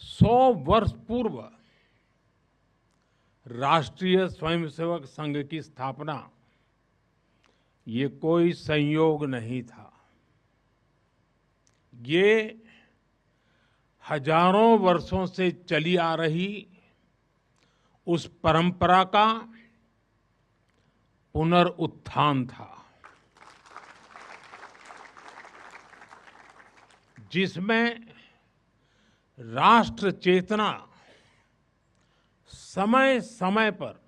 100 वर्ष पूर्व राष्ट्रीय स्वयंसेवक संघ की स्थापना ये कोई संयोग नहीं था। ये हजारों वर्षों से चली आ रही उस परंपरा का पुनरुत्थान था, जिसमें राष्ट्र चेतना समय समय पर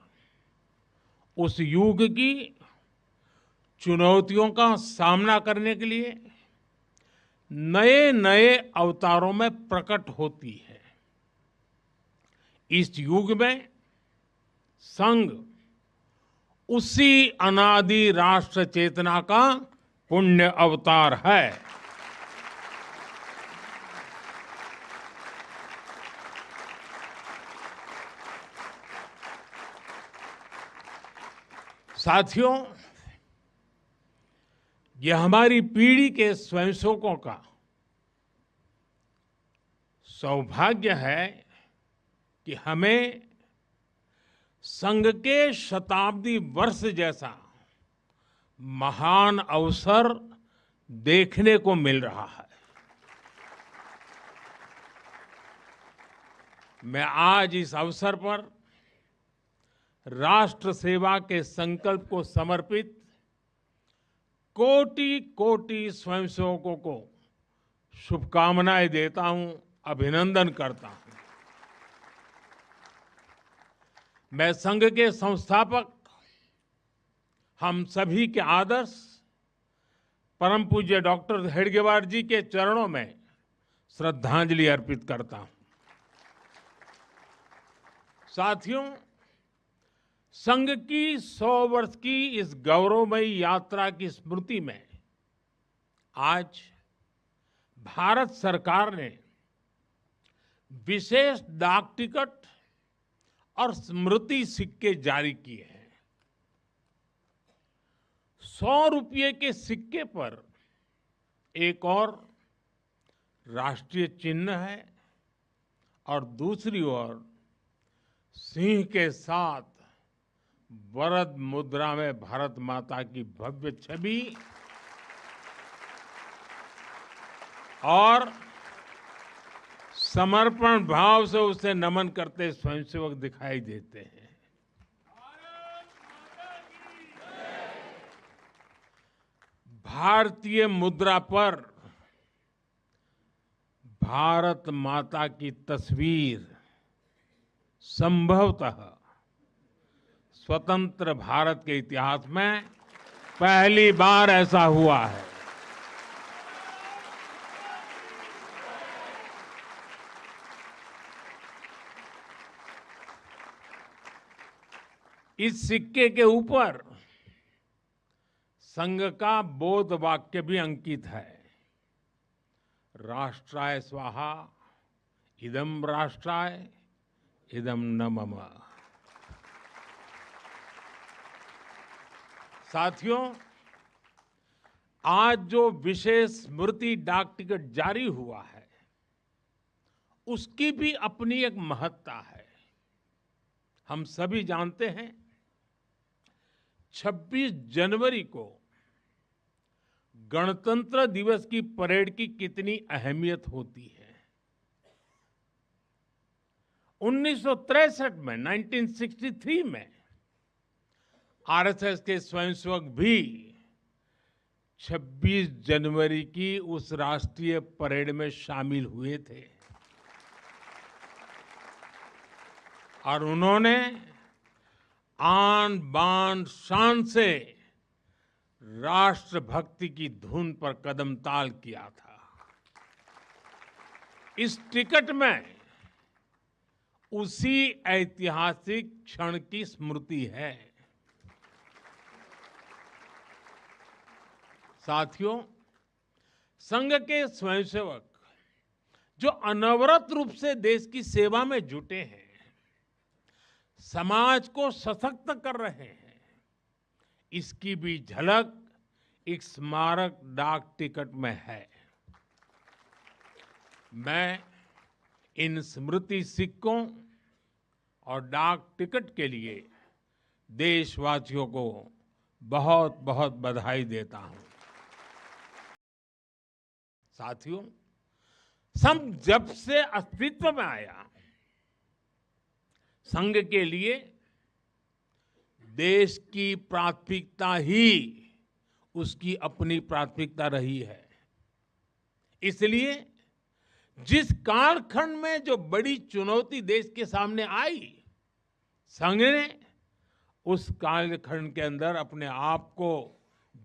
उस युग की चुनौतियों का सामना करने के लिए नए नए अवतारों में प्रकट होती है। इस युग में संघ उसी अनादि राष्ट्र चेतना का पुण्य अवतार है। साथियों, यह हमारी पीढ़ी के स्वयंसेवकों का सौभाग्य है कि हमें संघ के शताब्दी वर्ष जैसा महान अवसर देखने को मिल रहा है। मैं आज इस अवसर पर राष्ट्र सेवा के संकल्प को समर्पित कोटि कोटि स्वयंसेवकों को शुभकामनाएं देता हूं, अभिनंदन करता हूं। मैं संघ के संस्थापक हम सभी के आदर्श परम पूज्य डॉक्टर हेडगेवार जी के चरणों में श्रद्धांजलि अर्पित करता हूं। साथियों, संघ की 100 वर्ष की इस गौरवमयी यात्रा की स्मृति में आज भारत सरकार ने विशेष डाक टिकट और स्मृति सिक्के जारी किए हैं। 100 रुपये के सिक्के पर एक और राष्ट्रीय चिन्ह है और दूसरी ओर सिंह के साथ वरद मुद्रा में भारत माता की भव्य छवि और समर्पण भाव से उसे नमन करते स्वयंसेवक दिखाई देते हैं। भारतीय मुद्रा पर भारत माता की तस्वीर संभवतः स्वतंत्र भारत के इतिहास में पहली बार ऐसा हुआ है। इस सिक्के के ऊपर संघ का बोध वाक्य भी अंकित है। राष्ट्राय स्वाहा इदं राष्ट्राय इदं न मम। साथियों, आज जो विशेष स्मृति डाक टिकट जारी हुआ है उसकी भी अपनी एक महत्ता है। हम सभी जानते हैं 26 जनवरी को गणतंत्र दिवस की परेड की कितनी अहमियत होती है। 1963 में 1963 में आरएसएस के स्वयंसेवक भी 26 जनवरी की उस राष्ट्रीय परेड में शामिल हुए थे और उन्होंने आन बान शान से राष्ट्रभक्ति की धुन पर कदम ताल किया था। इस टिकट में उसी ऐतिहासिक क्षण की स्मृति है। साथियों, संघ के स्वयंसेवक जो अनवरत रूप से देश की सेवा में जुटे हैं, समाज को सशक्त कर रहे हैं, इसकी भी झलक एक स्मारक डाक टिकट में है। मैं इन स्मृति सिक्कों और डाक टिकट के लिए देशवासियों को बहुत बहुत बधाई देता हूं। साथियों, संघ जब से अस्तित्व में आया, संघ के लिए देश की प्राथमिकता ही उसकी अपनी प्राथमिकता रही है। इसलिए जिस कालखंड में जो बड़ी चुनौती देश के सामने आई, संघ ने उस कालखंड के अंदर अपने आप को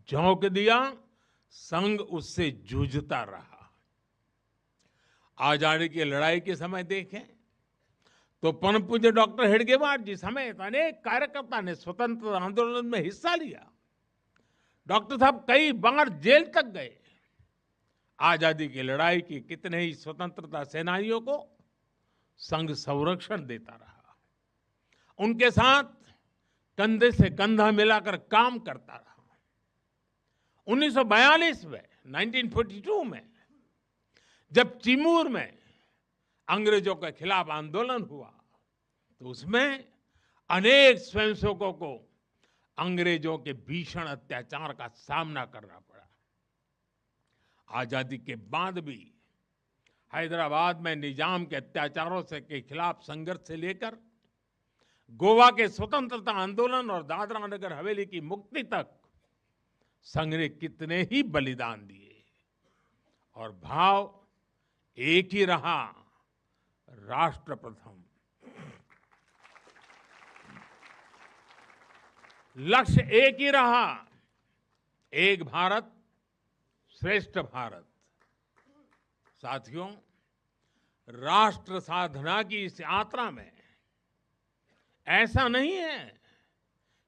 झोंक दिया, संघ उससे जूझता रहा। आजादी की लड़ाई के समय देखें तो परम पूज्य डॉक्टर हेडगेवार जी समेत अनेक कार्यकर्ता ने स्वतंत्रता आंदोलन में हिस्सा लिया। डॉक्टर साहब कई बार जेल तक गए। आजादी की लड़ाई की कितने ही स्वतंत्रता सेनानियों को संघ संरक्षण देता रहा, उनके साथ कंधे से कंधा मिलाकर काम करता रहा। 1942 में 1942 में जब चिमूर में अंग्रेजों के खिलाफ आंदोलन हुआ तो उसमें अनेक स्वयंसेवकों को अंग्रेजों के भीषण अत्याचार का सामना करना पड़ा। आजादी के बाद भी हैदराबाद में निजाम के अत्याचारों से के खिलाफ संघर्ष से लेकर गोवा के स्वतंत्रता आंदोलन और दादरा नगर हवेली की मुक्ति तक संघ ने कितने ही बलिदान दिए और भाव एक ही रहा, राष्ट्र प्रथम। लक्ष्य एक ही रहा, एक भारत श्रेष्ठ भारत। साथियों, राष्ट्र साधना की इस यात्रा में ऐसा नहीं है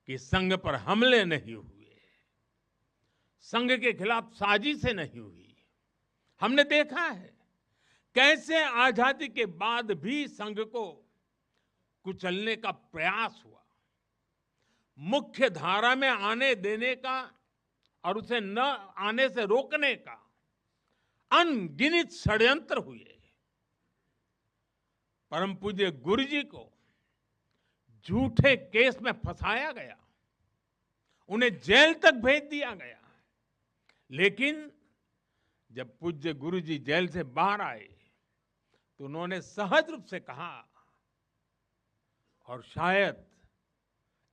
कि संघ पर हमले नहीं हुए, संघ के खिलाफ साजिशें नहीं हुई। हमने देखा है कैसे आजादी के बाद भी संघ को कुचलने का प्रयास हुआ, मुख्य धारा में आने देने का और उसे न आने से रोकने का अनगिनत षड्यंत्र हुए। परम पूज्य गुरु जी को झूठे केस में फंसाया गया, उन्हें जेल तक भेज दिया गया। लेकिन जब पूज्य गुरु जी जेल से बाहर आए तो उन्होंने सहज रूप से कहा, और शायद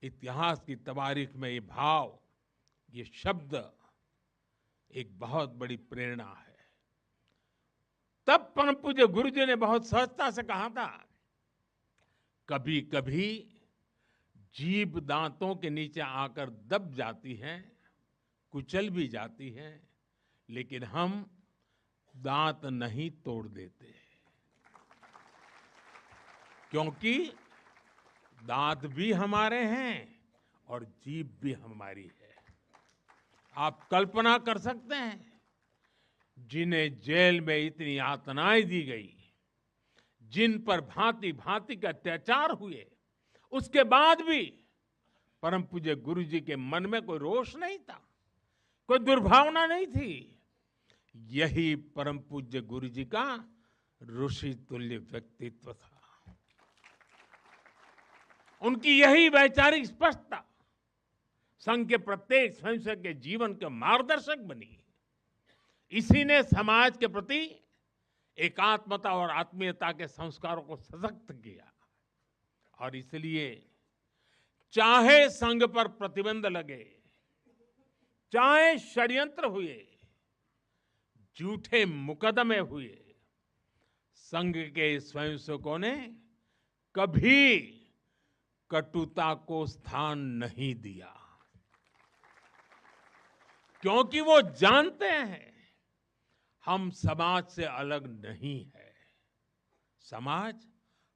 इतिहास की तवारीख में ये भाव, ये शब्द एक बहुत बड़ी प्रेरणा है। तब परम पूज्य गुरु जी ने बहुत सहजता से कहा था, कभी कभी जीभ दांतों के नीचे आकर दब जाती है, कुचल भी जाती है, लेकिन हम दांत नहीं तोड़ देते, क्योंकि दांत भी हमारे हैं और जीभ भी हमारी है। आप कल्पना कर सकते हैं, जिन्हें जेल में इतनी यातनाएं दी गई, जिन पर भांति भांति के अत्याचार हुए, उसके बाद भी परम पूज्य गुरु जी के मन में कोई रोष नहीं था, कोई दुर्भावना नहीं थी। यही परम पूज्य गुरु जी का ऋषि तुल्य व्यक्तित्व था। उनकी यही वैचारिक स्पष्टता संघ के प्रत्येक स्वयंसेवक के जीवन के मार्गदर्शक बनी। इसी ने समाज के प्रति एकात्मता और आत्मीयता के संस्कारों को सशक्त किया। और इसलिए चाहे संघ पर प्रतिबंध लगे, चाहे षड्यंत्र हुए, झूठे मुकदमे हुए, संघ के स्वयंसेवकों ने कभी कटुता को स्थान नहीं दिया, क्योंकि वो जानते हैं हम समाज से अलग नहीं है। समाज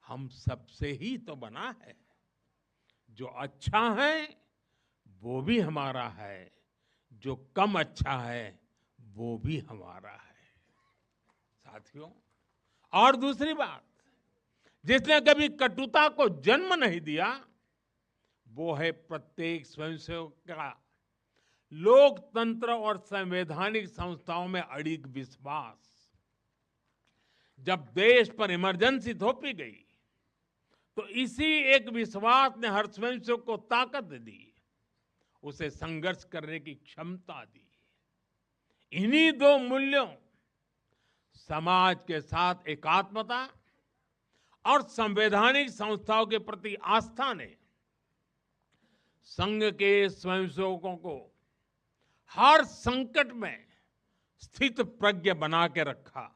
हम सबसे ही तो बना है। जो अच्छा है वो भी हमारा है, जो कम अच्छा है वो भी हमारा है। साथियों, और दूसरी बात, जिसने कभी कटुता को जन्म नहीं दिया, वो है प्रत्येक स्वयंसेवक का लोकतंत्र और संवैधानिक संस्थाओं में अडिग विश्वास। जब देश पर इमरजेंसी थोपी गई तो इसी एक विश्वास ने हर स्वयंसेवक को ताकत दी, उसे संघर्ष करने की क्षमता दी। इन्हीं दो मूल्यों, समाज के साथ एकात्मता और संवैधानिक संस्थाओं के प्रति आस्था ने संघ के स्वयंसेवकों को हर संकट में स्थित प्रज्ञ बना के रखा,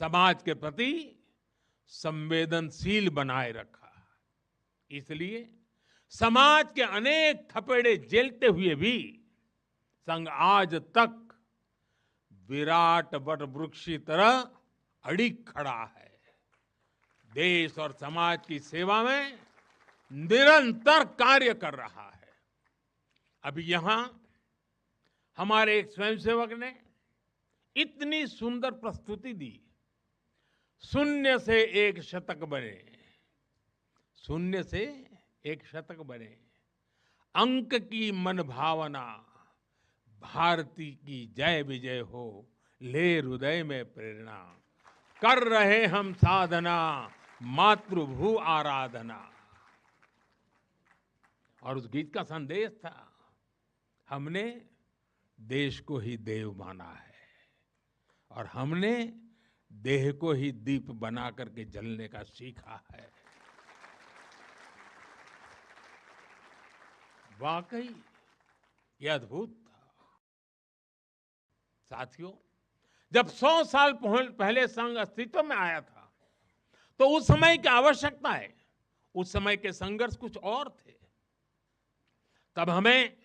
समाज के प्रति संवेदनशील बनाए रखा। इसलिए समाज के अनेक थपेड़े झेलते हुए भी संघ आज तक विराट वट वृक्ष की तरह अडिग खड़ा है, देश और समाज की सेवा में निरंतर कार्य कर रहा है। अभी यहां हमारे एक स्वयंसेवक ने इतनी सुंदर प्रस्तुति दी, शून्य से एक शतक बने, शून्य से एक शतक बने, अंक की मन भावना, भारती की जय विजय हो, ले हृदय में प्रेरणा, कर रहे हम साधना, मातृभू आराधना। और उस गीत का संदेश था, हमने देश को ही देव माना है और हमने देह को ही दीप बना करके जलने का सीखा है। वाकई यह अद्भुत था। साथियों, जब 100 साल पहले संघ अस्तित्व में आया था तो उस समय की आवश्यकताएं, उस समय के संघर्ष कुछ और थे। तब हमें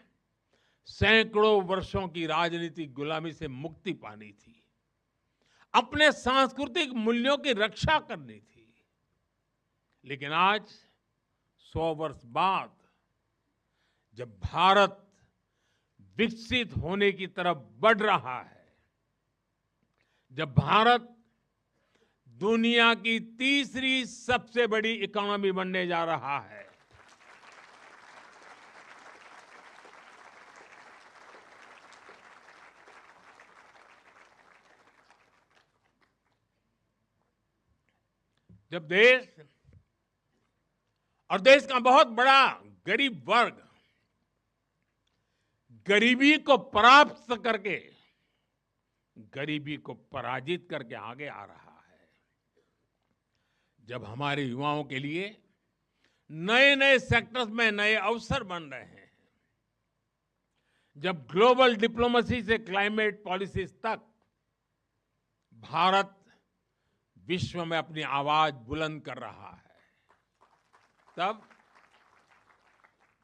सैकड़ों वर्षों की राजनीतिक गुलामी से मुक्ति पानी थी, अपने सांस्कृतिक मूल्यों की रक्षा करनी थी। लेकिन आज 100 वर्ष बाद जब भारत विकसित होने की तरफ बढ़ रहा है, जब भारत दुनिया की तीसरी सबसे बड़ी इकोनॉमी बनने जा रहा है, जब देश और देश का बहुत बड़ा गरीब वर्ग गरीबी को परास्त करके, गरीबी को पराजित करके आगे आ रहा है, जब हमारे युवाओं के लिए नए नए सेक्टर्स में नए अवसर बन रहे हैं, जब ग्लोबल डिप्लोमेसी से क्लाइमेट पॉलिसीज तक भारत विश्व में अपनी आवाज बुलंद कर रहा है, तब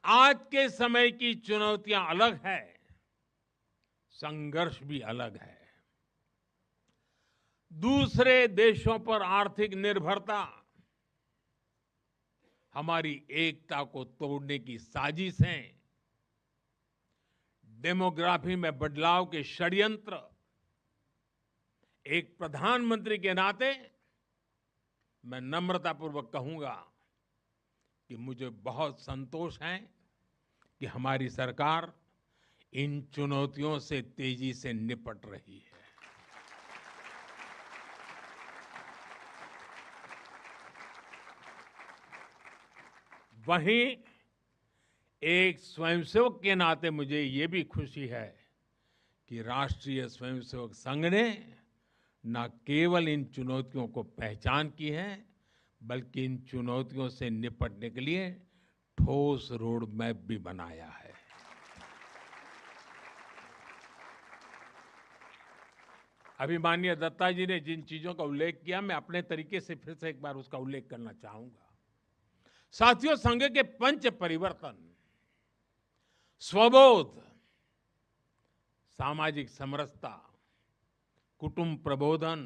आज के समय की चुनौतियां अलग है, संघर्ष भी अलग है। दूसरे देशों पर आर्थिक निर्भरता हमारी एकता को तोड़ने की साजिश है, डेमोग्राफी में बदलाव के षड्यंत्र। एक प्रधानमंत्री के नाते मैं नम्रतापूर्वक कहूंगा कि मुझे बहुत संतोष है कि हमारी सरकार इन चुनौतियों से तेजी से निपट रही है। वहीं एक स्वयंसेवक के नाते मुझे ये भी खुशी है कि राष्ट्रीय स्वयंसेवक संघ ने न केवल इन चुनौतियों को पहचान की है, बल्कि इन चुनौतियों से निपटने के लिए ठोस रोड मैप भी बनाया है। अभी माननीय दत्ता जी ने जिन चीजों का उल्लेख किया, मैं अपने तरीके से फिर से एक बार उसका उल्लेख करना चाहूंगा। साथियों, संघ के पंच परिवर्तन, स्वबोध, सामाजिक समरसता, कुटुंब प्रबोधन,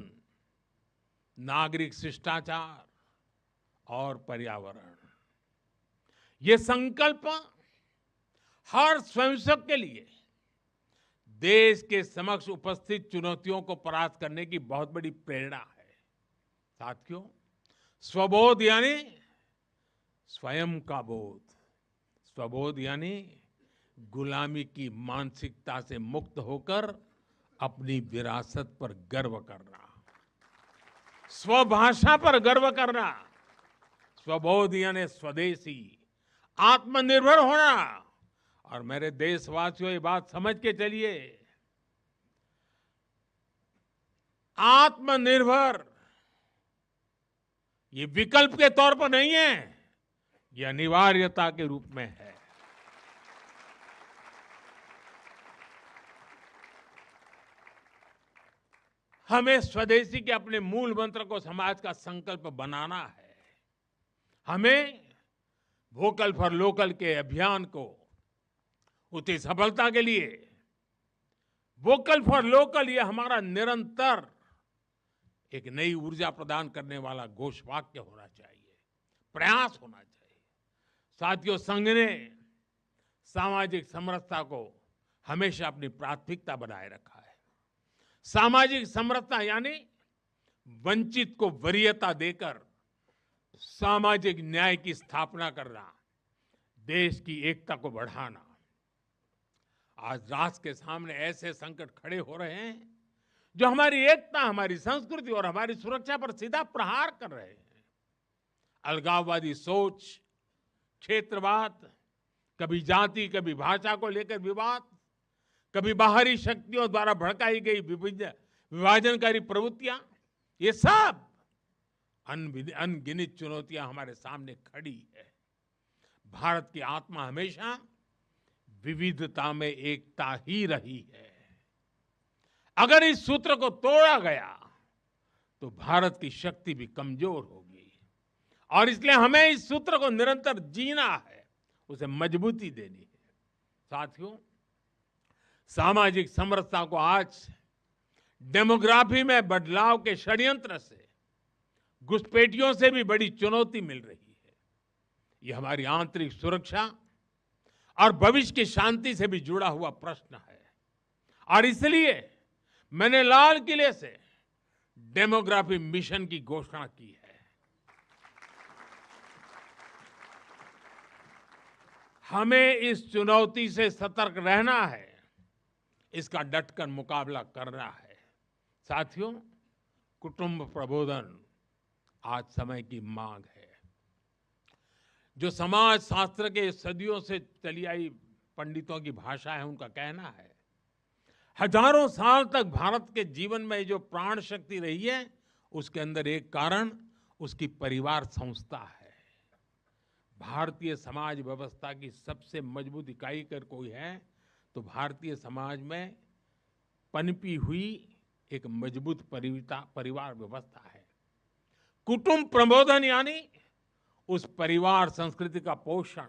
नागरिक शिष्टाचार और पर्यावरण, ये संकल्प हर स्वयंसेवक के लिए देश के समक्ष उपस्थित चुनौतियों को परास्त करने की बहुत बड़ी प्रेरणा है। साथियों, स्वबोध यानी स्वयं का बोध, स्वबोध यानी गुलामी की मानसिकता से मुक्त होकर अपनी विरासत पर गर्व करना। स्वभाषा पर गर्व करना, स्वबोध यानी स्वदेशी, आत्मनिर्भर होना। और मेरे देशवासियों, ये बात समझ के चलिए, आत्मनिर्भर ये विकल्प के तौर पर नहीं है, ये अनिवार्यता के रूप में है। हमें स्वदेशी के अपने मूल मंत्र को समाज का संकल्प बनाना है। हमें वोकल फॉर लोकल के अभियान को उसकी सफलता के लिए वोकल फॉर लोकल ये हमारा निरंतर एक नई ऊर्जा प्रदान करने वाला घोषवाक्य होना चाहिए, प्रयास होना चाहिए। साथियों, संघ ने सामाजिक समरसता को हमेशा अपनी प्राथमिकता बनाए रखा है। सामाजिक समरसता यानी वंचित को वरीयता देकर सामाजिक न्याय की स्थापना करना, देश की एकता को बढ़ाना। आज राष्ट्र के सामने ऐसे संकट खड़े हो रहे हैं जो हमारी एकता, हमारी संस्कृति और हमारी सुरक्षा पर सीधा प्रहार कर रहे हैं। अलगाववादी सोच, क्षेत्रवाद, कभी जाति, कभी भाषा को लेकर विवाद, कभी बाहरी शक्तियों द्वारा भड़काई गई विभाजनकारी प्रवृत्तियां, ये सब अनगिनत चुनौतियां हमारे सामने खड़ी है। भारत की आत्मा हमेशा विविधता में एकता ही रही है। अगर इस सूत्र को तोड़ा गया तो भारत की शक्ति भी कमजोर होगी, और इसलिए हमें इस सूत्र को निरंतर जीना है, उसे मजबूती देनी है। साथियों, सामाजिक समरसता को आज डेमोग्राफी में बदलाव के षड्यंत्र से, घुसपैठियों से भी बड़ी चुनौती मिल रही है। यह हमारी आंतरिक सुरक्षा और भविष्य की शांति से भी जुड़ा हुआ प्रश्न है, और इसलिए मैंने लाल किले से डेमोग्राफी मिशन की घोषणा की है। हमें इस चुनौती से सतर्क रहना है, इसका डटकर मुकाबला करना है। साथियों, कुटुंब प्रबोधन आज समय की मांग है। जो समाज शास्त्र के सदियों से चली आई पंडितों की भाषा है, उनका कहना है, हजारों साल तक भारत के जीवन में जो प्राण शक्ति रही है, उसके अंदर एक कारण उसकी परिवार संस्था है। भारतीय समाज व्यवस्था की सबसे मजबूत इकाई अगर कोई है तो भारतीय समाज में पनपी हुई एक मजबूत परिवार व्यवस्था है। कुटुंब प्रबोधन यानी उस परिवार संस्कृति का पोषण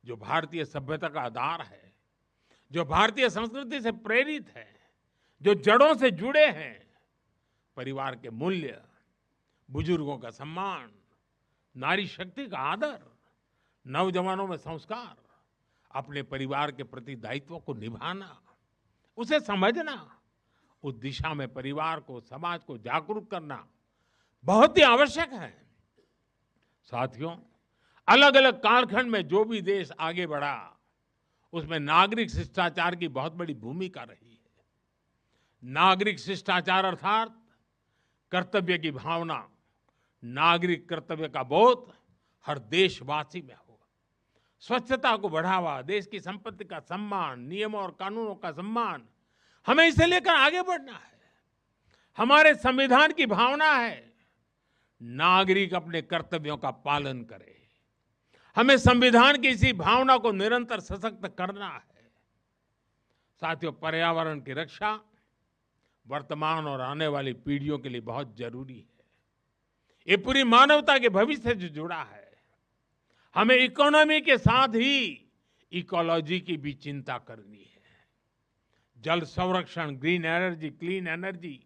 जो भारतीय सभ्यता का आधार है, जो भारतीय संस्कृति से प्रेरित है, जो जड़ों से जुड़े हैं। परिवार के मूल्य, बुजुर्गों का सम्मान, नारी शक्ति का आदर, नौजवानों में संस्कार, अपने परिवार के प्रति दायित्व को निभाना, उसे समझना, उस दिशा में परिवार को, समाज को जागरूक करना बहुत ही आवश्यक है। साथियों, अलग अलग कालखंड में जो भी देश आगे बढ़ा, उसमें नागरिक शिष्टाचार की बहुत बड़ी भूमिका रही है। नागरिक शिष्टाचार अर्थात कर्तव्य की भावना, नागरिक कर्तव्य का बोध हर देशवासी में हो। स्वच्छता को बढ़ावा, देश की संपत्ति का सम्मान, नियमों और कानूनों का सम्मान, हमें इसे लेकर आगे बढ़ना है। हमारे संविधान की भावना है नागरिक अपने कर्तव्यों का पालन करे। हमें संविधान की इसी भावना को निरंतर सशक्त करना है। साथियों, पर्यावरण की रक्षा वर्तमान और आने वाली पीढ़ियों के लिए बहुत जरूरी है। ये पूरी मानवता के भविष्य से जुड़ा है। हमें इकोनॉमी के साथ ही इकोलॉजी की भी चिंता करनी है। जल संरक्षण, ग्रीन एनर्जी, क्लीन एनर्जी,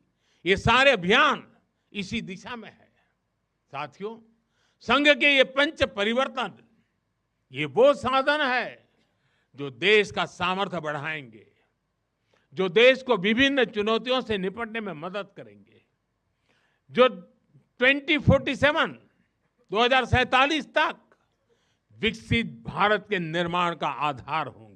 ये सारे अभियान इसी दिशा में है। साथियों, संघ के ये पंच परिवर्तन, ये वो साधन है जो देश का सामर्थ्य बढ़ाएंगे, जो देश को विभिन्न चुनौतियों से निपटने में मदद करेंगे, जो 2047 तक विकसित भारत के निर्माण का आधार होंगे।